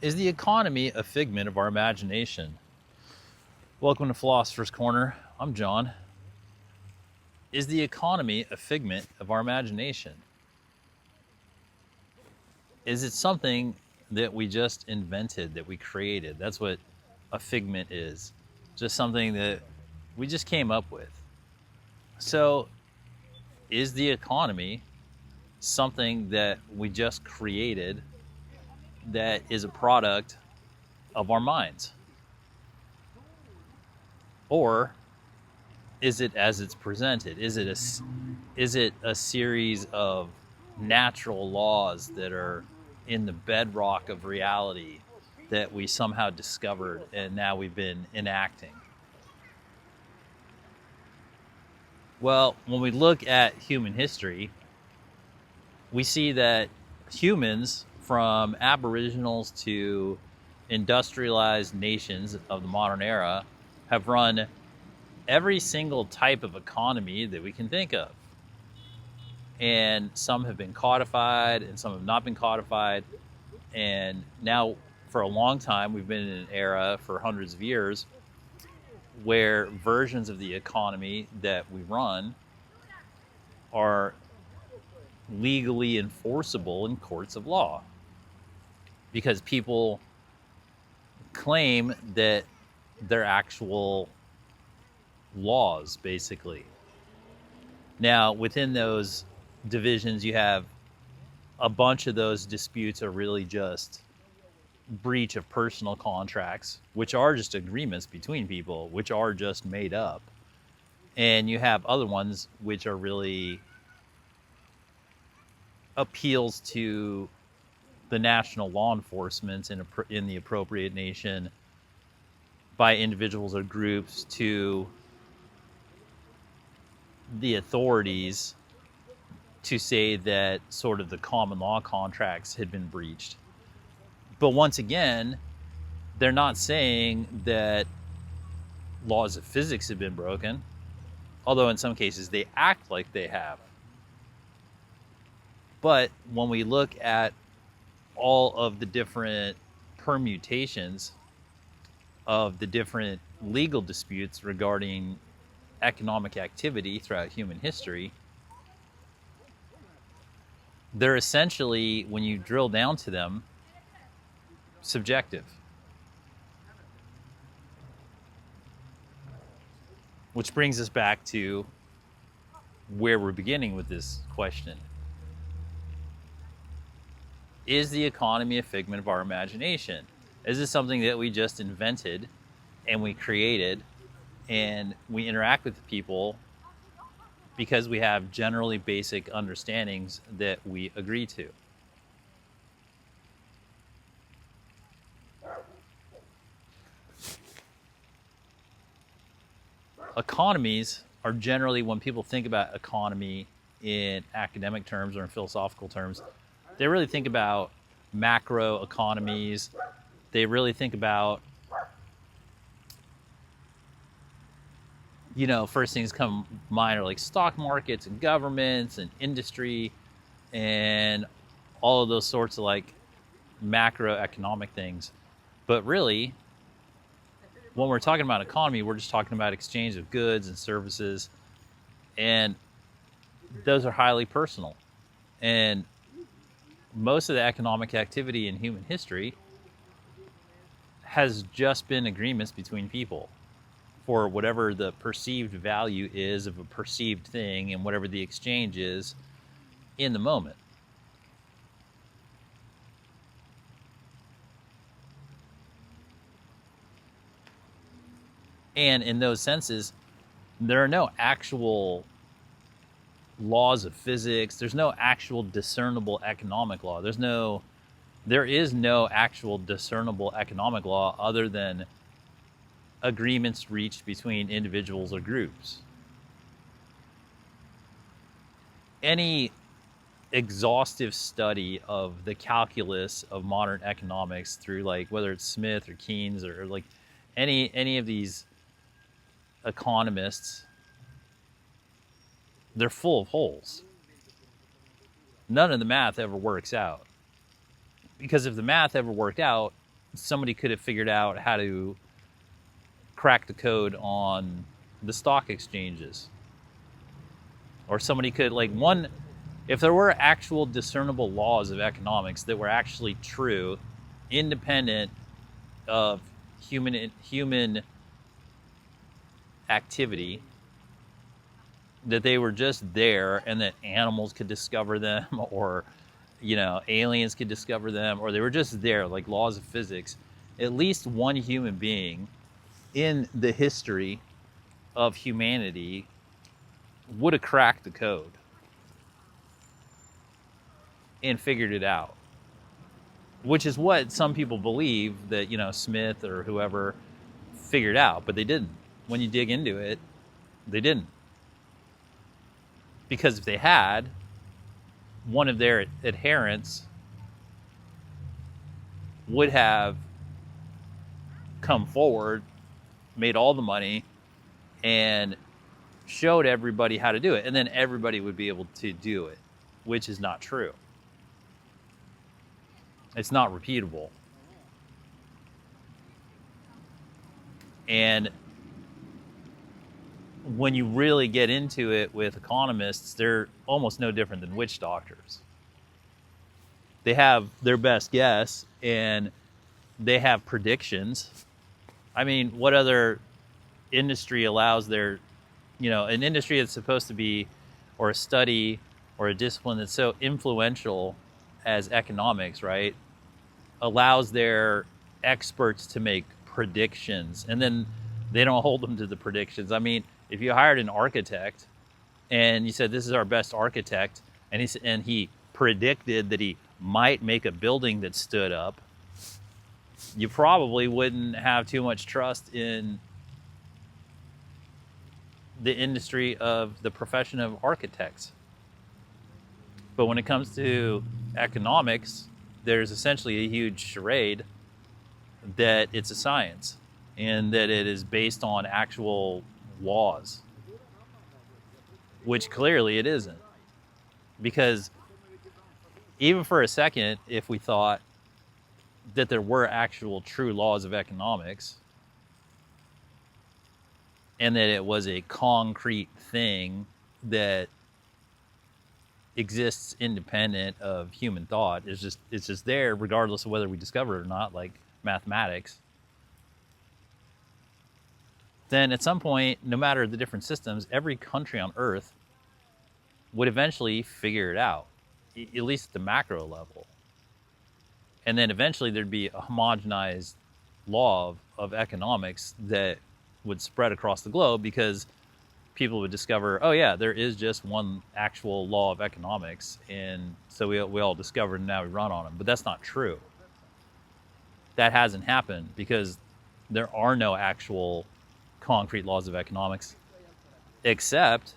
Is the economy a figment of our imagination? Welcome to Philosopher's Corner. I'm John. Is the economy a figment of our imagination? Is it something that we just invented, that we created? That's what a figment is. Just something that we just came up with. So, is the economy something that we just created that is a product of our minds? Or is it as it's presented? Is it a series of natural laws that are in the bedrock of reality that we somehow discovered and now we've been enacting? Well, when we look at human history, we see that humans, from aboriginals to industrialized nations of the modern era, have run every single type of economy that we can think of. And some have been codified and some have not been codified. And now, for a long time, we've been in an era for hundreds of years where versions of the economy that we run are legally enforceable in courts of law, because people claim that they're actual laws, basically. Now, within those divisions, you have a bunch of those disputes are really just breach of personal contracts, which are just agreements between people, which are just made up. And you have other ones which are really appeals to the national law enforcement in the appropriate nation by individuals or groups to the authorities to say that sort of the common law contracts had been breached. But once again, they're not saying that laws of physics have been broken, although in some cases they act like they have. But when we look at all of the different permutations of the different legal disputes regarding economic activity throughout human history, they're essentially, when you drill down to them, subjective. Which brings us back to where we're beginning with this question. Is the economy a figment of our imagination? Is this something that we just invented and we created and we interact with people because we have generally basic understandings that we agree to? Economies are generally, when people think about economy in academic terms or in philosophical terms, they really think about macro economies. They really think about, first things come to mind are like stock markets and governments and industry and all of those sorts of like macroeconomic things. But really, when we're talking about economy, we're just talking about exchange of goods and services, and those are highly personal. And most of the economic activity in human history has just been agreements between people for whatever the perceived value is of a perceived thing and whatever the exchange is in the moment. And in those senses, there are no actual laws of physics. There's no actual discernible economic law. There is no actual discernible economic law other than agreements reached between individuals or groups. Any exhaustive study of the calculus of modern economics through, like, whether it's Smith or Keynes or like any of these economists, they're full of holes. None of the math ever works out. Because if the math ever worked out, somebody could have figured out how to crack the code on the stock exchanges. Or somebody could, like, if there were actual discernible laws of economics that were actually true, independent of human activity, that they were just there and that animals could discover them, or aliens could discover them, or they were just there, like laws of physics, at least one human being in the history of humanity would have cracked the code and figured it out, which is what some people believe that Smith or whoever figured out, but they didn't. When you dig into it, they didn't. Because if they had, one of their adherents would have come forward, made all the money, and showed everybody how to do it. And then everybody would be able to do it, which is not true. It's not repeatable. And when you really get into it with economists, they're almost no different than witch doctors. They have their best guess and they have predictions. I mean, what other industry allows an industry that's supposed to be, or a study or a discipline that's so influential as economics, right, allows their experts to make predictions, and then they don't hold them to the predictions. I mean, if you hired an architect and you said, this is our best architect, and he predicted that he might make a building that stood up, you probably wouldn't have too much trust in the industry of the profession of architects. But when it comes to economics, there's essentially a huge charade that it's a science and that it is based on actual laws, which clearly it isn't. Because even for a second, if we thought that there were actual true laws of economics and that it was a concrete thing that exists independent of human thought, it's just there regardless of whether we discover it or not, like mathematics, then at some point, no matter the different systems, every country on Earth would eventually figure it out, at least at the macro level. And then eventually there'd be a homogenized law of economics that would spread across the globe, because people would discover, oh yeah, there is just one actual law of economics, and so we all discovered and now we run on them. But that's not true. That hasn't happened because there are no actual concrete laws of economics, except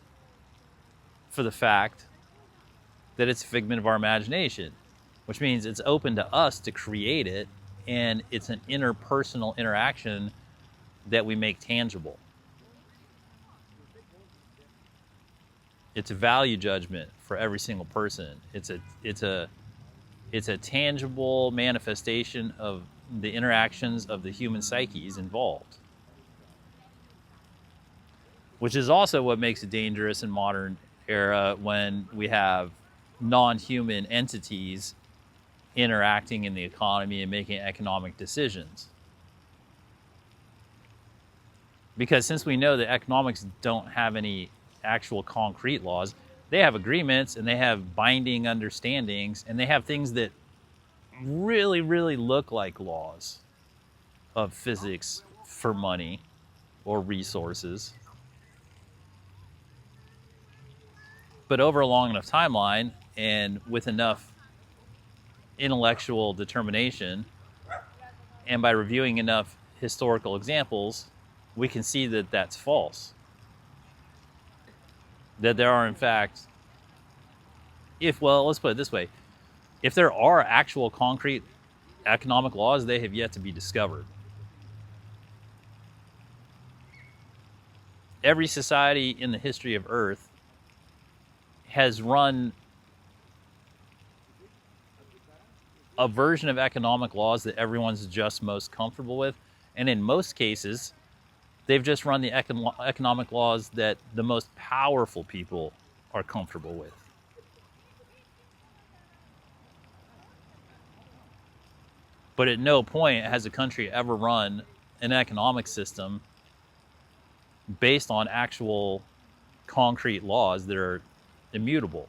for the fact that it's a figment of our imagination, which means it's open to us to create it, and it's an interpersonal interaction that we make tangible. It's a value judgment for every single person. It's a tangible manifestation of the interactions of the human psyches involved, which is also what makes it dangerous in modern era when we have non-human entities interacting in the economy and making economic decisions. Because since we know that economics don't have any actual concrete laws, they have agreements and they have binding understandings and they have things that really, really look like laws of physics for money or resources. But over a long enough timeline and with enough intellectual determination, and by reviewing enough historical examples, we can see that that's false. That there are, in fact, let's put it this way, if there are actual concrete economic laws, they have yet to be discovered. Every society in the history of Earth has run a version of economic laws that everyone's just most comfortable with. And in most cases, they've just run the economic laws that the most powerful people are comfortable with. But at no point has a country ever run an economic system based on actual concrete laws that are immutable.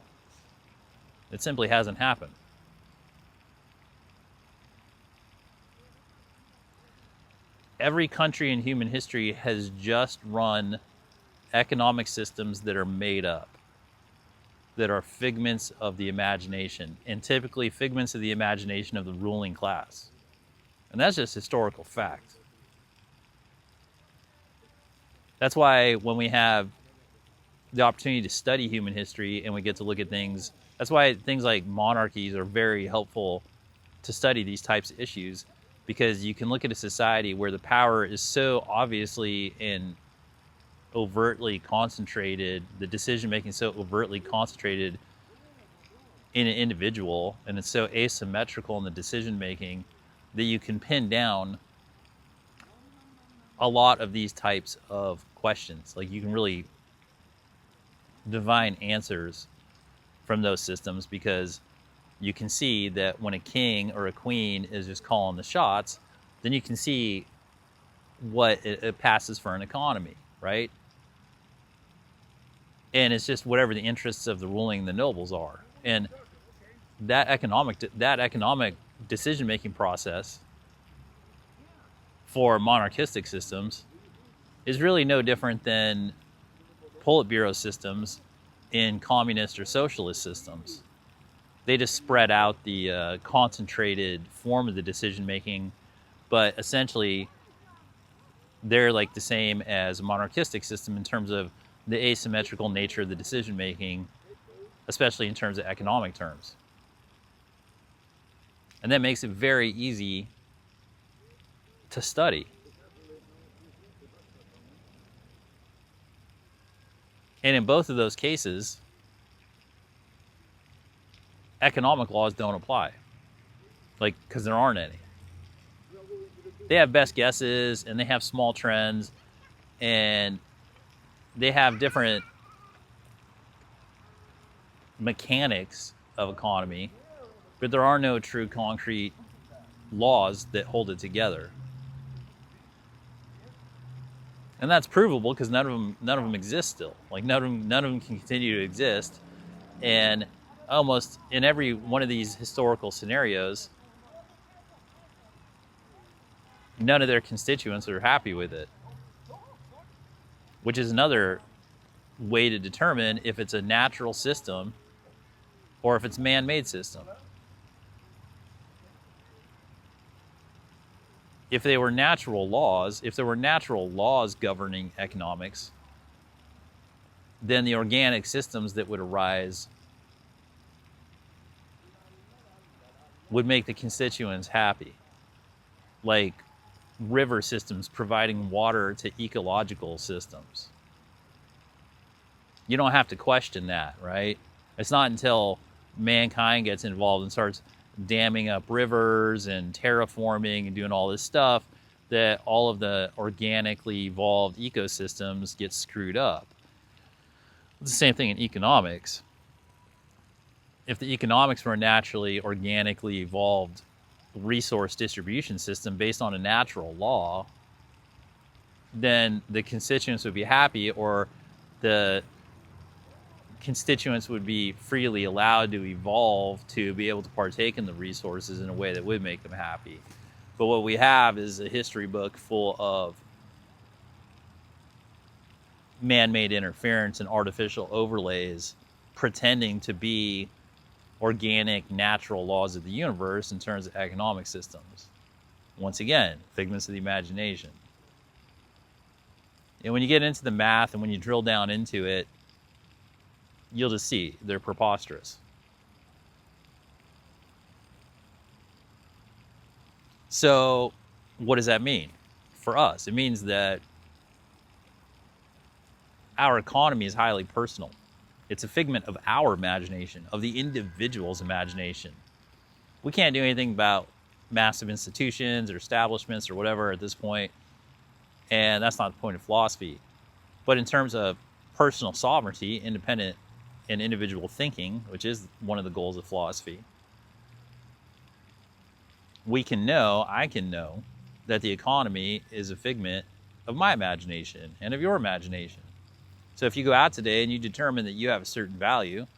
It simply hasn't happened. Every country in human history has just run economic systems that are made up, that are figments of the imagination, and typically figments of the imagination of the ruling class. And that's just historical fact. That's why when we have the opportunity to study human history and we get to look at things, that's why things like monarchies are very helpful to study these types of issues, because you can look at a society where the power is so obviously and overtly concentrated, the decision making so overtly concentrated in an individual, and it's so asymmetrical in the decision making that you can pin down a lot of these types of questions. Like, you can really divine answers from those systems, because you can see that when a king or a queen is just calling the shots, then you can see what it passes for an economy, right? And it's just whatever the interests of the ruling the nobles are. And that economic decision-making process for monarchistic systems is really no different than Politburo systems in communist or socialist systems. They just spread out the concentrated form of the decision-making, but essentially they're like the same as a monarchistic system in terms of the asymmetrical nature of the decision-making, especially in terms of economic terms. And that makes it very easy to study. And in both of those cases, economic laws don't apply, like, because there aren't any. They have best guesses, and they have small trends, and they have different mechanics of economy, but there are no true concrete laws that hold it together. And that's provable because none of them exist still. Like, none of them can continue to exist. And almost in every one of these historical scenarios, none of their constituents are happy with it, which is another way to determine if it's a natural system or if it's a man-made system. If there were natural laws governing economics, then the organic systems that would arise would make the constituents happy. Like river systems providing water to ecological systems. You don't have to question that, right? It's not until mankind gets involved and starts damming up rivers and terraforming and doing all this stuff that all of the organically evolved ecosystems get screwed up. It's the same thing in economics. If the economics were a naturally, organically evolved resource distribution system based on a natural law, then the constituents would be happy, or the constituents would be freely allowed to evolve to be able to partake in the resources in a way that would make them happy. But what we have is a history book full of man-made interference and artificial overlays pretending to be organic, natural laws of the universe in terms of economic systems. Once again, figments of the imagination. And when you get into the math and when you drill down into it, you'll just see they're preposterous. So what does that mean for us? It means that our economy is highly personal. It's a figment of our imagination, of the individual's imagination. We can't do anything about massive institutions or establishments or whatever at this point, and that's not the point of philosophy. But in terms of personal sovereignty, independent and individual thinking, which is one of the goals of philosophy, I can know that the economy is a figment of my imagination and of your imagination. So if you go out today and you determine that you have a certain value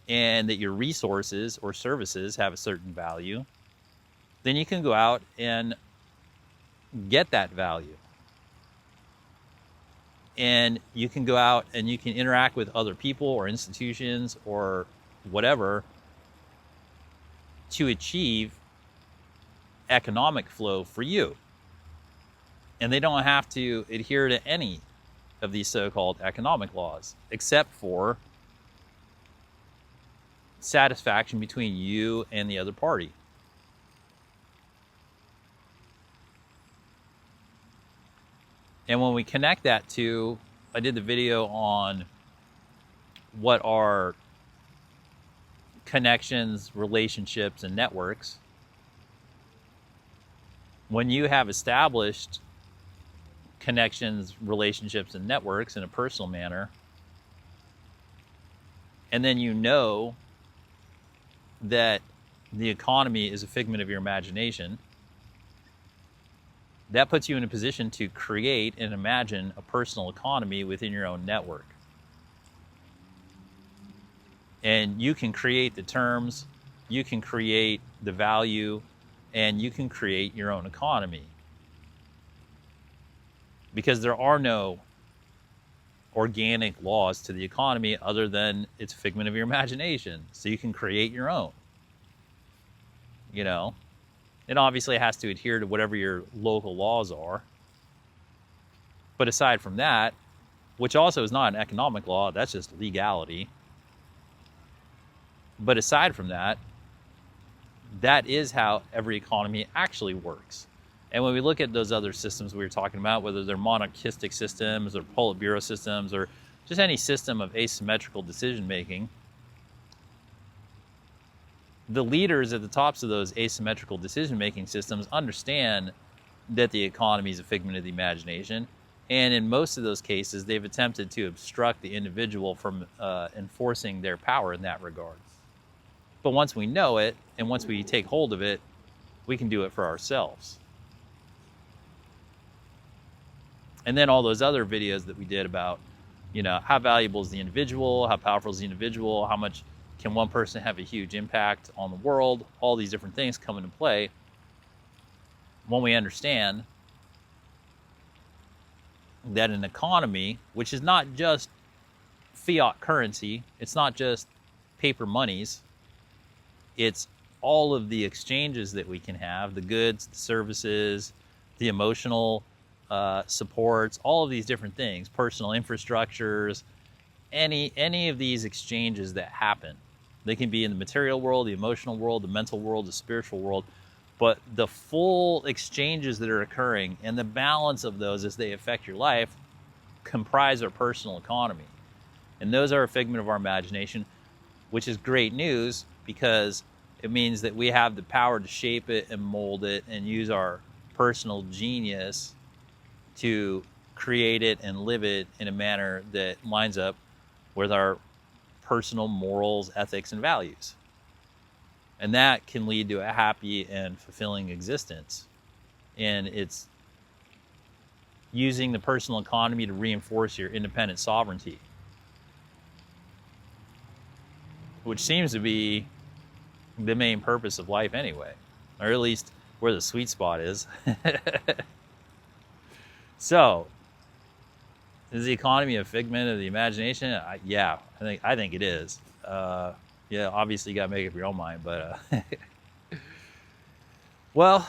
and that your resources or services have a certain value, then you can go out and get that value. And you can go out and you can interact with other people or institutions or whatever to achieve economic flow for you. And they don't have to adhere to any of these so-called economic laws, except for satisfaction between you and the other party. And when we connect that to, I did the video on what are connections, relationships, and networks. When you have established connections, relationships, and networks in a personal manner, and then you know that the economy is a figment of your imagination, that puts you in a position to create and imagine a personal economy within your own network. And you can create the terms, you can create the value, and you can create your own economy. Because there are no organic laws to the economy other than it's a figment of your imagination. So you can create your own. You know? It obviously has to adhere to whatever your local laws are. But aside from that, which also is not an economic law, that's just legality. But aside from that, that is how every economy actually works. And when we look at those other systems we were talking about, whether they're monarchistic systems or Politburo systems or just any system of asymmetrical decision making, the leaders at the tops of those asymmetrical decision-making systems understand that the economy is a figment of the imagination. And in most of those cases, they've attempted to obstruct the individual from enforcing their power in that regard. But once we know it, and once we take hold of it, we can do it for ourselves. And then all those other videos that we did about, you know, how valuable is the individual, how powerful is the individual, how much can one person have a huge impact on the world? All these different things come into play when we understand that an economy, which is not just fiat currency, it's not just paper monies, it's all of the exchanges that we can have, the goods, the services, the emotional supports, all of these different things, personal infrastructures, any of these exchanges that happen. They can be in the material world, the emotional world, the mental world, the spiritual world, but the full exchanges that are occurring and the balance of those as they affect your life comprise our personal economy. And those are a figment of our imagination, which is great news because it means that we have the power to shape it and mold it and use our personal genius to create it and live it in a manner that lines up with our personal morals, ethics, and values. And that can lead to a happy and fulfilling existence. And it's using the personal economy to reinforce your independent sovereignty, which seems to be the main purpose of life anyway, or at least where the sweet spot is. So, is the economy a figment of the imagination? Yeah, I think it is. Yeah, obviously you gotta make up your own mind, but well,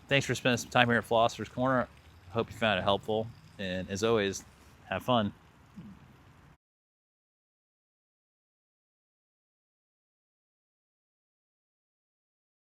thanks for spending some time here at Philosopher's Corner. Hope you found it helpful, and as always, have fun.